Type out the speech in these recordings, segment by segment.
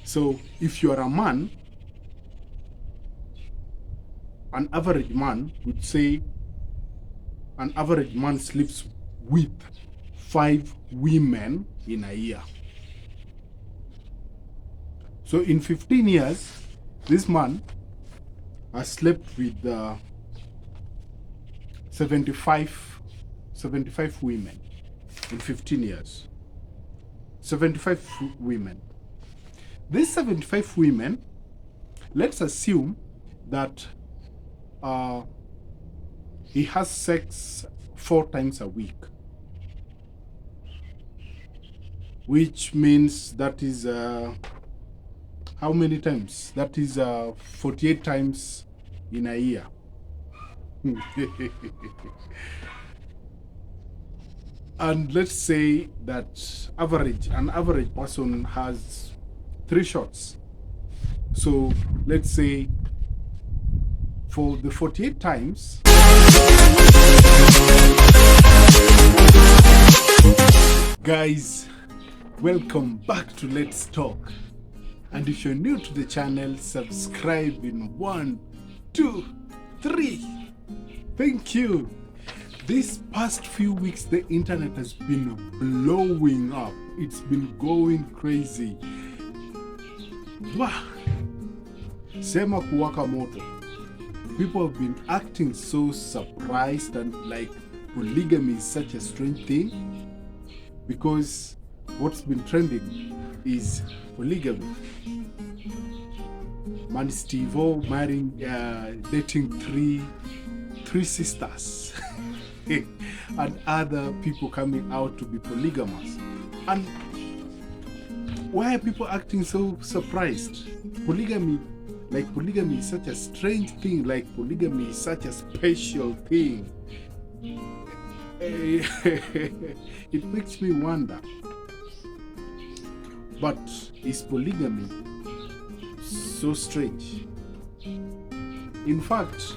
So if you are a man, an average man would say an average man sleeps with 5 women in a year. So in 15 years, this man has slept with 75 women in 15 years. 75 women. These 75 women, let's assume that he has sex 4 times a week, which means that is how many times? That is 48 times in a year. And let's say that an average person has 3 shots. So let's say for the 48 times, guys, welcome back to Let's Talk. And if you're new to the channel, subscribe in 1, 2, 3. Thank you. These past few weeks, the internet has been blowing up. It's been going crazy. Wow. Sema kuwaka moto. People have been acting so surprised and like polygamy is such a strange thing, because what's been trending is polygamy. Man Steve-O marrying, dating three sisters. And other people coming out to be polygamous. And why are people acting so surprised? Polygamy is such a strange thing, like polygamy is such a special thing. It makes me wonder, but is polygamy so strange? In fact,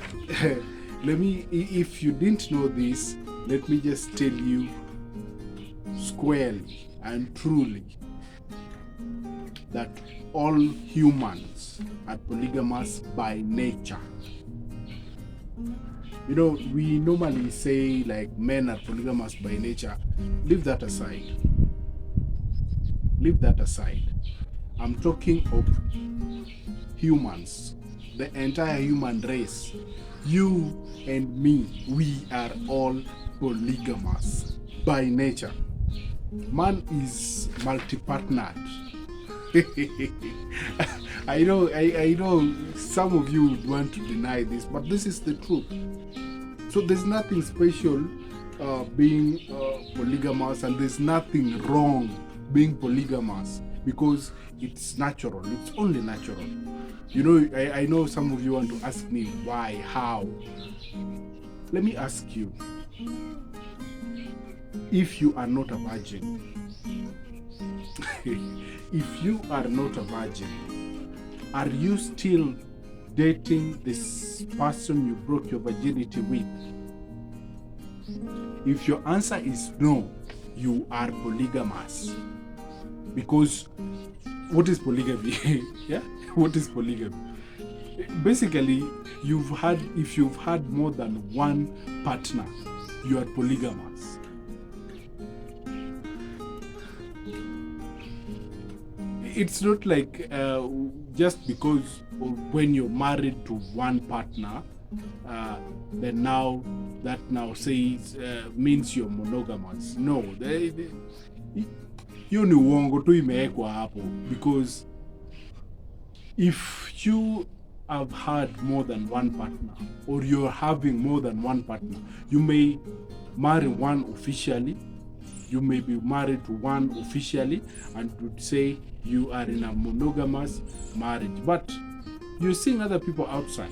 if you didn't know this, let me just tell you squarely and truly that all humans are polygamous by nature. You know, we normally say like men are polygamous by nature. Leave that aside. Leave that aside. I'm talking of humans, the entire human race. You and me, we are all polygamous by nature. Man is multi-partnered. I know some of you would want to deny this, but this is the truth. So there's nothing special being polygamous, and there's nothing wrong being polygamous, because it's natural. It's only natural. You know, I know some of you want to ask me why, how. Let me ask you, if you are not a virgin, if you are not a virgin, are you still dating this person you broke your virginity with? If your answer is no, you are polygamous. Because what is polygamy? Yeah? What is polygamy? Basically, if you've had more than one partner, you are polygamous. It's not like just because when you're married to one partner, then now that says means you're monogamous. No, hiyo ni uongo tu imewekwa hapo, because if you have had more than one partner, or you're having more than one partner, you may marry one officially, you may be married to one officially, and would say you are in a monogamous marriage, but you're seeing other people outside.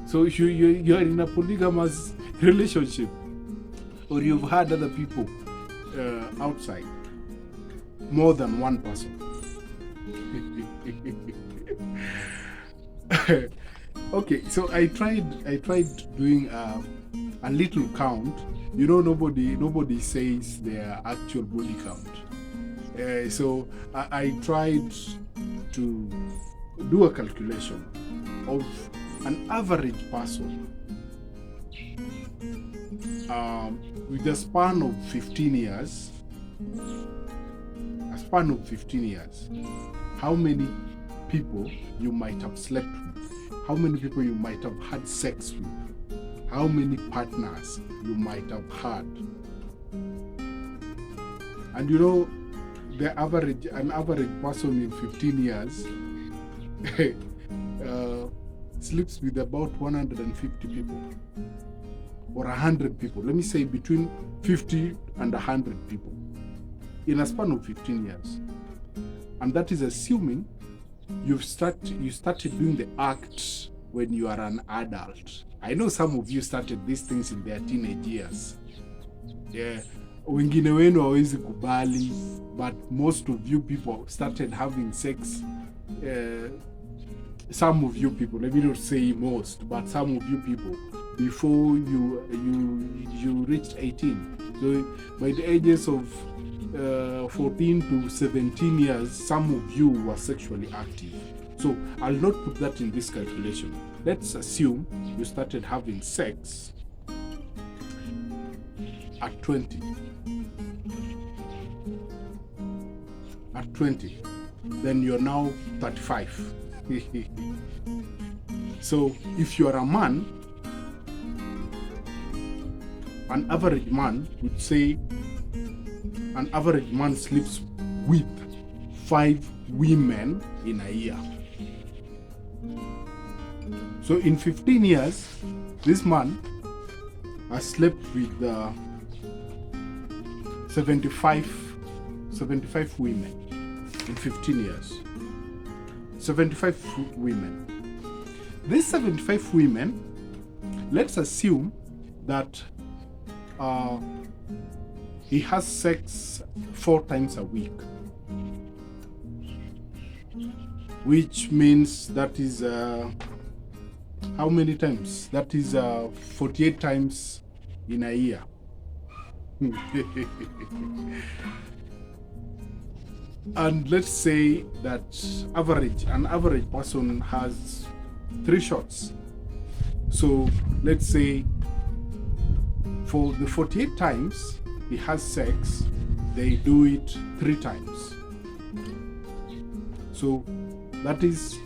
So if you're in a polygamous relationship, or you've had other people outside, more than one person. Okay, so I tried doing a little count. You know, nobody says their actual body count. So I tried to do a calculation of an average person with a span of 15 years, how many people you might have slept with, how many people you might have had sex with, how many partners you might have had. And you know, an average person in 15 years sleeps with about 150 people or 100 people. Let me say between 50 and 100 people in a span of 15 years. And that is assuming you started doing the act when you are an adult. I know some of you started these things in their teenage years. Yeah. Wengine wenu hawezi kubali, but most of you people started having sex. Some of you people, let me not say most, but some of you people before you reached 18. So by the ages of 14 to 17 years, some of you were sexually active. So I'll not put that in this calculation. Let's assume you started having sex at 20. At 20, then you're now 35. So if you're a man, an average man would say an average man sleeps with 5 women in a year. So in 15 years, this man has slept with 75 women in 15 years. 75 women. These 75 women, let's assume that he has sex 4 times a week, which means that is how many times? That is 48 times in a year. And let's say that an average person has 3 shots. So let's say for the 48 times he has sex, they do it 3 times. So that is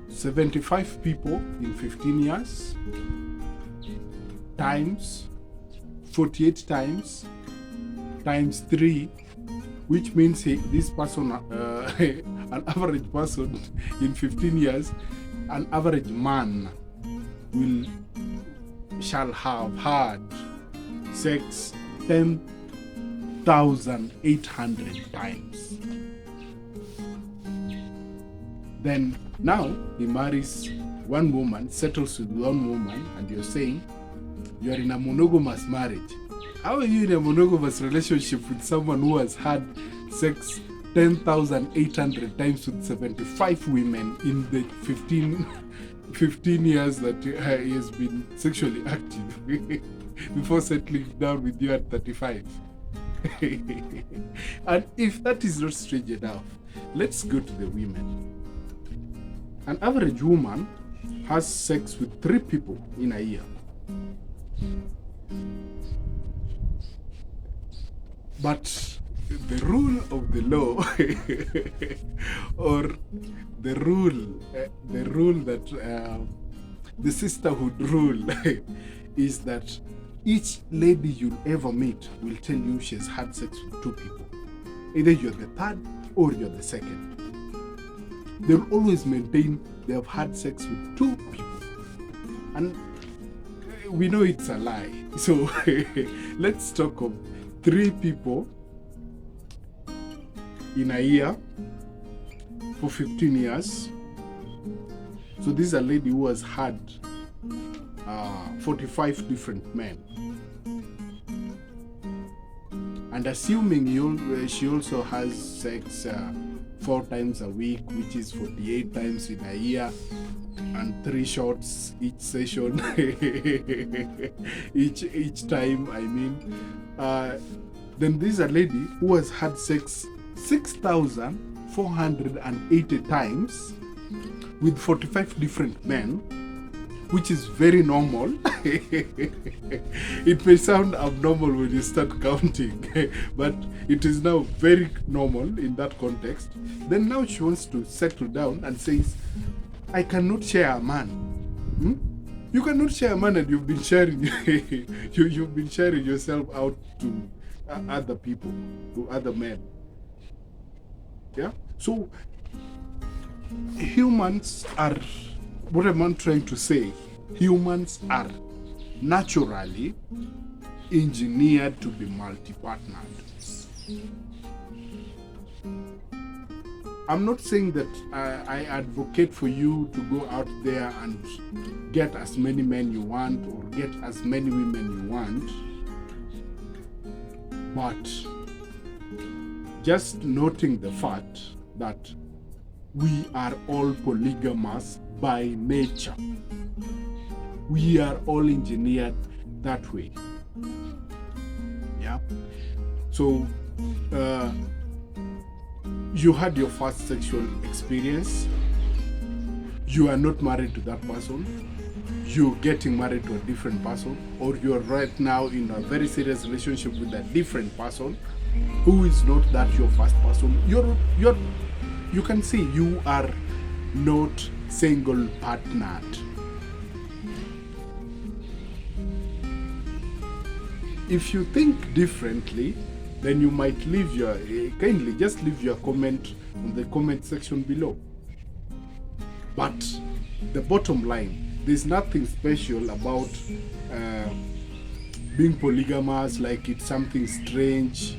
75 people in 15 years times 48 times 3, which means this person, an average person in 15 years, an average man shall have had sex 10,800 times. Then now he marries one woman, settles with one woman, and you're saying you are in a monogamous marriage. How are you in a monogamous relationship with someone who has had sex 10,800 times with 75 women in the 15 years that he has been sexually active before settling down with you at 35? And if that is not strange enough, let's go to the women. An average woman has sex with 3 people in a year. But the rule of the law, or the rule that the sisterhood rule is that each lady you'll ever meet will tell you she's had sex with 2 people. Either you're the third or you're the second. They'll always maintain they have had sex with 2 people. And we know it's a lie. So let's talk of 3 people in a year for 15 years. So this is a lady who has had 45 different men. And assuming she also has sex 4 times a week, which is 48 times in a year, and 3 shots each session, each time, I mean, then this is a lady who has had sex 6,400 480 times with 45 different men, which is very normal. It may sound abnormal when you start counting, but it is now very normal in that context. Then now she wants to settle down and says, I cannot share a man. You cannot share a man, and you've been sharing you've been sharing yourself out to other people, to other men. Yeah. So humans are, what am I trying to say? Humans are naturally engineered to be multi-partnered. I'm not saying that I advocate for you to go out there and get as many men you want or get as many women you want, but just noting the fact that we are all polygamous by nature. We are all engineered that way. Yeah. So you had your first sexual experience. You are not married to that person. You're getting married to a different person, or you're right now in a very serious relationship with a different person who is not that your first person. You can see you are not single partnered. If you think differently, then you might leave your, kindly just leave your comment on the comment section below. But the bottom line, there's nothing special about being polygamous, like it's something strange,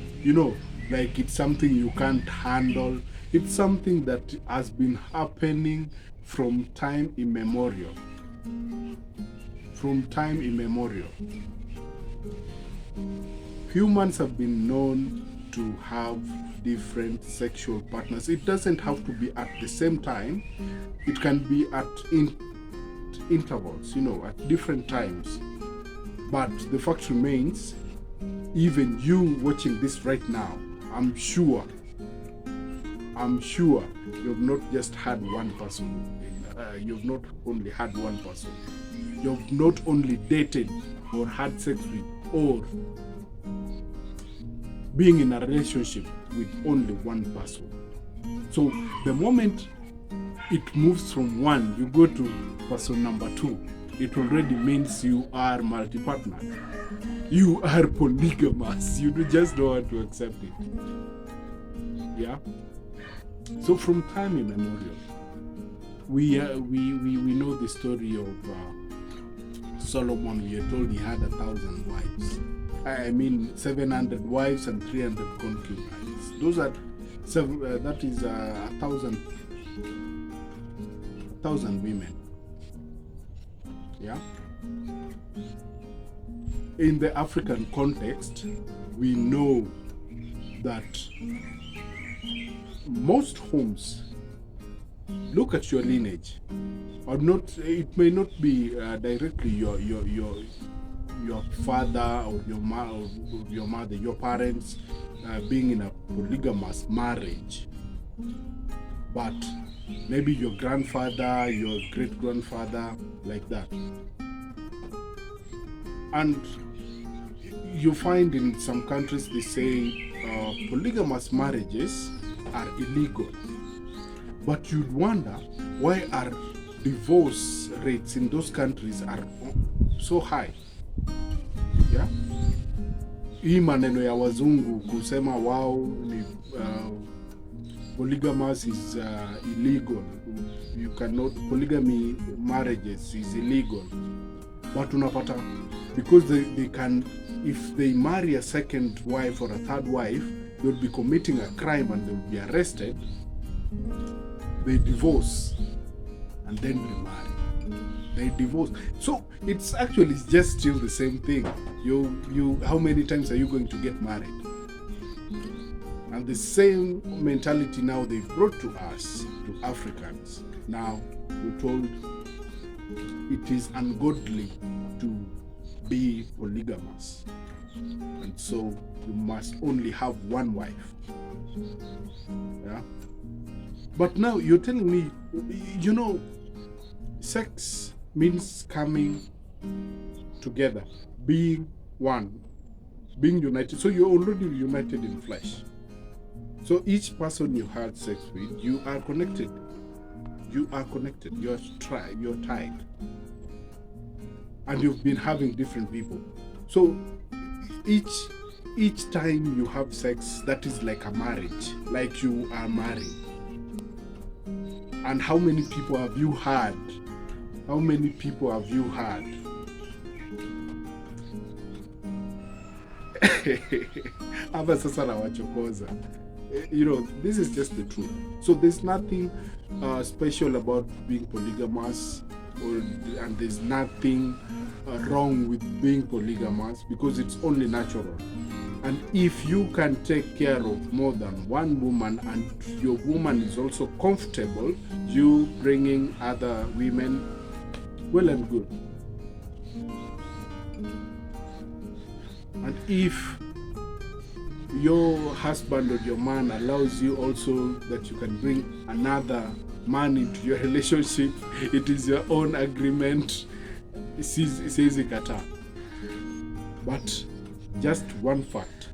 like it's something you can't handle. It's something that has been happening from time immemorial. From time immemorial. Humans have been known to have different sexual partners. It doesn't have to be at the same time. It can be at intervals, at different times. But the fact remains, even you watching this right now, I'm sure you've not just had one person. You've not only had one person. You've not only dated or had sex with or being in a relationship with only one person. So the moment it moves from one, you go to person number 2, it already means you are multi-partner. You are polygamous. You just don't want to accept it. Yeah. So from time immemorial, we know the story of Solomon. We are told he had 1,000 wives. 700 wives and 300 concubines. Those are that is 1,000 women. Yeah. In the African context, we know that most homes look at your lineage, or not. It may not be directly your father or your mother, your parents being in a polygamous marriage, but maybe your grandfather, your great-grandfather, like that. And you find in some countries they say polygamous marriages are illegal. But you'd wonder why our divorce rates in those countries are so high. Yeah? Hii maneno ya wazungu kusema wao ni polygamous is illegal. You cannot, polygamy marriages is illegal. But unapata, because they can, if they marry a second wife or a third wife, they'll be committing a crime and they'll be arrested. They divorce and then remarry. They divorce. So it's actually just still the same thing. You how many times are you going to get married? And the same mentality now they brought to us, to Africans. Now we're told it is ungodly to be polygamous, and so you must only have one wife. Yeah. But now you're telling me, sex means coming together, being one, being united. So you're already united in flesh. So each person you had sex with, you are connected. You're tied. And you've been having different people. So each time you have sex, that is like a marriage, like you are married. And how many people have you had? Hapa sasa nawachokoza. This is just the truth. So there's nothing special about being polygamous, and there's nothing wrong with being polygamous, because it's only natural. And if you can take care of more than one woman, and your woman is also comfortable, you bringing other women, well and good. And if your husband or your man allows you also that you can bring another man into your relationship, it is your own agreement. Siwezi kataa. But just one fact,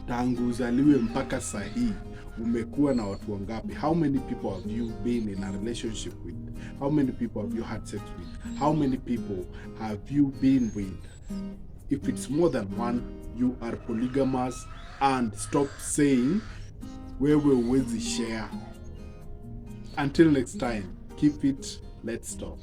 tangu uzaliwe mpaka sahi umekuwa na watu wangapi? How many people have you been in a relationship with? How many people have you had sex with? How many people have you been with? If it's more than one, you are polygamous, and stop saying wewe huwezi share. Until next time, keep it, let's talk.